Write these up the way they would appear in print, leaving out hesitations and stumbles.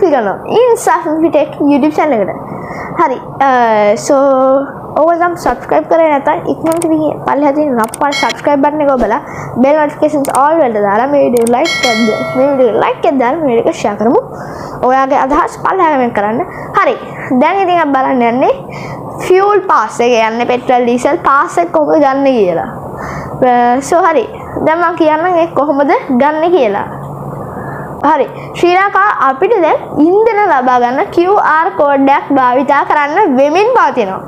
click කරනවා INSAFINFY Tech YouTube channel එකට. හරි. so ඔයගොල්ලෝ subscribe කරේ නැත්නම් ඉක්මනට පල්ලෙහා තියෙන රප්පල් subscribe button එක ඔබලා bell notifications all වලට දාලා මේ වීඩියෝ like කරන්න. මේ වීඩියෝ like එකක් දාලා මේ වීඩියෝ එක share කරමු. ඔයාගේ අදහස් පල්ලෙහා comment කරන්න. හරි. දැන් ඉතින් අපි බලන්න යන්නේ fuel pass එක යන්නේ petrol diesel pass එක කොහොමද ගන්න කියලා. so හරි. දැන් මම කියන්නම් ඒක කොහොමද ගන්න කියලා. හරි. ශ්‍රී ලංකා අපිට දැන් ඉන්ධන ලබා ගන්න QR code එකක් භාවිතා කරන්න වෙමින් පවතිනවා.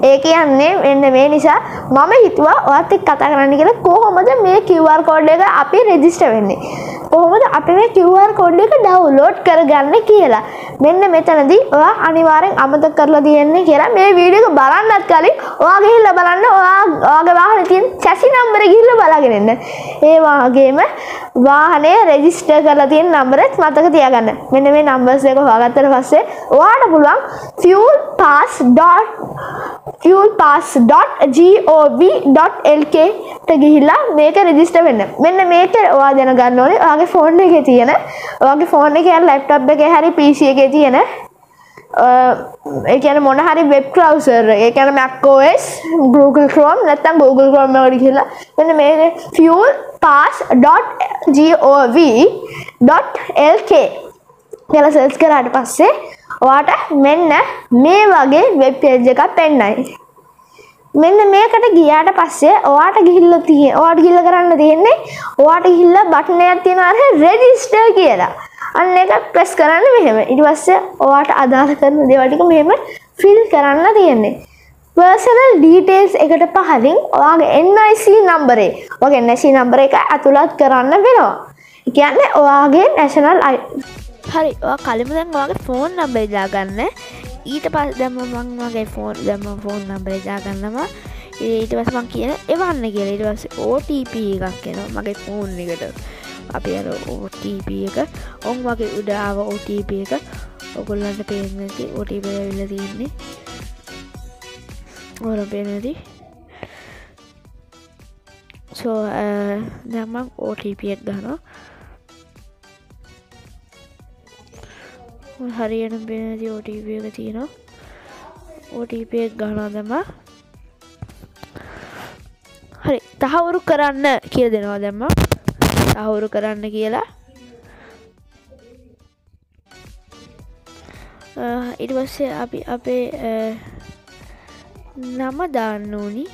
ඒ කියන්නේ මෙන්න මේ නිසා මම හිතුවා ඔයත් එක්ක කතා කරන්න කියලා කොහොමද මේ QR code එක අපි රෙජිස්ටර් වෙන්නේ? කොහොමද අපි මේ QR code එක ඩවුන්ලෝඩ් කරගන්නේ කියලා. මෙන්න මෙතනදී ඔයා අනිවාර්යෙන් අමතක කරලා තියෙන්නේ කියලා මේ වීඩියෝ එක බලන්නත් කලින් ඔයා ගිහිල්ලා බලන්න ඔයාගේ වාහනේ තියෙන chassis number එක ගිහිල්ලා බලාගෙන ඉන්න. ඒ වගේම වාහනේ රෙජිස්ටර් කරලා තියෙන නම්බරත් මතක තියාගන්න. මෙන්න මේ නම්බර්ස් එක හොයාගත්තට පස්සේ ඔයාට පුළුවන් fuelpass.gov.lk ට ගිහිල්ලා මේක රෙජිස්ටර් වෙන්න. මෙන්න මේක ඔයා දැනගන්න ඕනේ. ඔයාගේ ෆෝන් එකේ තියෙන ඔයාගේ ෆෝන් එකේ ලැප්ටොප් එකේ හරි PC එකේ තියෙන ඒ කියන්නේ මොන හරි වෙබ් browser ඒ කියන්නේ Mac OS Google Chrome නැත්නම් Google Chrome එකට ගිහිල්ලා මෙන්න මේ fuelpass.gov.lk කියලා සර්ච් කරාට පස්සේ ඔයාට මෙන්න මේ වගේ වෙබ් පේජ් එකක් පෙන්නයි. මෙන්න මේකට ගියාට පස්සේ ඔයාට ගිහිල්ලා කරන්න තියෙන්නේ ඔයාට ගිහිල්ලා බටන් එකක් තියෙනවා අර රෙජිස්ටර් කියලා. අන්න ඒක ප්‍රෙස් කරන්න මෙහෙම. ඊට පස්සේ ඔයාට අදාළ කරන දේවල් ටික මෙහෙම ෆිල් කරන්න තියෙන්නේ. personal details එකට පහලින් ඔයාගේ NIC number ඔයාගේ NIC number එක ඇතුළත් කරන්න වෙනවා. ඒ කියන්නේ ඔයාගේ national හරි. ඔයා කලින්ම දැන් ඔයාගේ phone number එක දාගන්න. ඊට පස්සේ දැන් මම මගේ phone number එක දාගන්නවා. ඊට පස්සේ මම කියන එවන්න කියලා. ඊට පස්සේ OTP එකක් එනවා මගේ phone එකට. අපි අර OTP එක ඔන් වගේ උඩ ආව OTP එක ඔයගොල්ලන්ට පේන්නේ නැති OTP එක ඇවිල්ලා තියෙන්නේ. ඔයාලා පේන්නේ නැති. so දැන් මම OTP එක ගන්නවා. හරියට පේන්නේ නැති OTP එක තියෙනවා. OTP එක ගන්නවා දැන් මම. හරි. තහවුරු කරන්න කියලා දෙනවා දැන් මම. තහවුරු කරන්න කියලා ඊට පස්සේ අපි අපේ නම දාන්න ඕනි.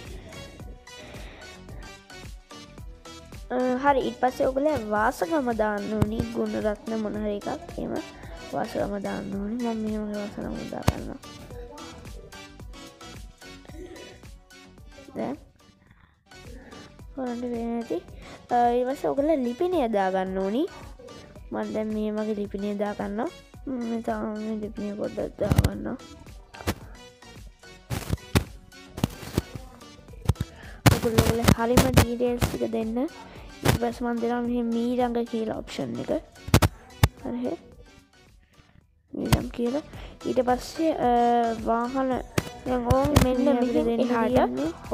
හරි. ඊට පස්සේ ඔයගොල්ලෝ වාසගම දාන්න ඕනි. ගුණරත්න මොන හරි එකක් එහෙම වාසගම දාන්න ඕනි. මම මෙහෙම වාසගම දා ගන්නවා. දැන් හොරන්න වෙන්නේ නැති. ඊට පස්සේ ඔයගොල්ලෝ ලිපිනය දාගන්න ඕනි. මම දැන් මේ වගේ ලිපිනය දාගන්නවා. මම තාම ලිපිනය පොඩ්ඩක් දාගන්නවා. ඔයගොල්ලෝ හරිම ඩීටේල්ස් ටික දෙන්න. ඊට පස්සේ මම දෙනවා මෙහෙම මීරංග කියලා ඔප්ෂන් එක. හරි. මීරංග කියලා. ඊට පස්සේ වාහන දැන් ඕන් මෙන්න මෙහෙම එහාට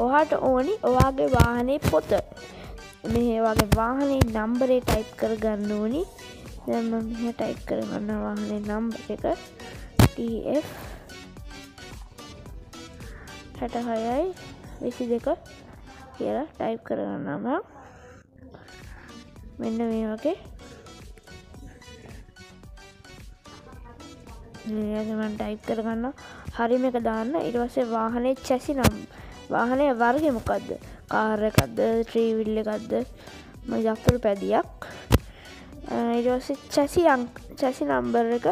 ඔයාට ඕනි ඔයාගේ වාහනේ පොත මේ වගේ වාහනේ නම්බරේ ටයිප් කරගන්න ඕනි. දැන් මම මෙහෙ ටයිප් කරගන්නවා වාහනේ නම්බර එක TF 66යි 22 කියලා ටයිප් කරගන්නවා. මෙන්න මේ වගේ මේක මම ටයිප් කරගන්නවා. හරිම එක දාන්න. ඊට පස්සේ වාහනේ chassis නම් වාහනේ වර්ගය මොකද්ද? කාර් එකක්ද, ත්‍රී වීල් එකක්ද, මම යතුරු පැදියක්. ඊට පස්සේ chassis number එක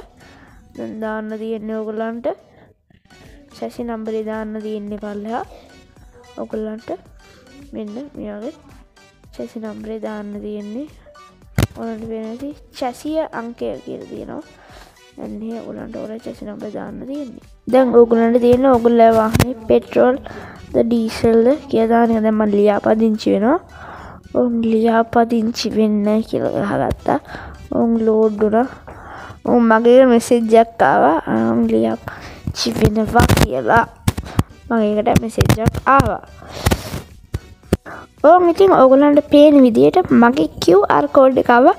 දාන්න තියෙන්නේ ඔයගොල්ලන්ට. chassis number එක දාන්න තියෙන්නේ පල්ලෙහා ඔයගොල්ලන්ට. මෙන්න මේ වගේ chassis number එක දාන්න තියෙන්නේ. ඔයාලට වෙනදී chassis අංකය කියලා තියෙනවා. එන්නේ ඔයගොල්ලන්ට chassis number දාන්න තියෙන්නේ. දැන් ඔයගොල්ලන්ට තියෙන්නේ ඔයගොල්ලෝ වාහනේ petrol ද diesel ද කියලා දාන්න. දැන් මම ලියාපදිංචි වෙනවා. ඔවුන් ලියාපදිංචි වෙන්න කියලා ගහගත්තා. ඔවුන් ලෝඩ් වුණා. ඔවුන් මගේ මෙසේජ් එකක් ආවා. ඔවුන් ලියාපදිංචි වෙනවා කියලා මගේකට මෙසේජ් එකක් ආවා. ඉතින් ඔයගොල්ලන්ට පේන විදිහට මගේ QR code එක ආවා.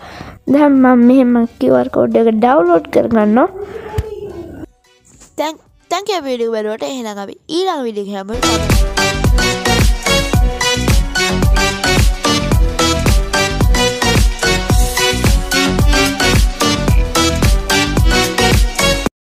දැන් මම මෙහෙම QR code එක download කරගන්නවා. thank you video බලුවට. එහෙනම් අපි ඊළඟ වීඩියෝ එකේ හම්බෙමු.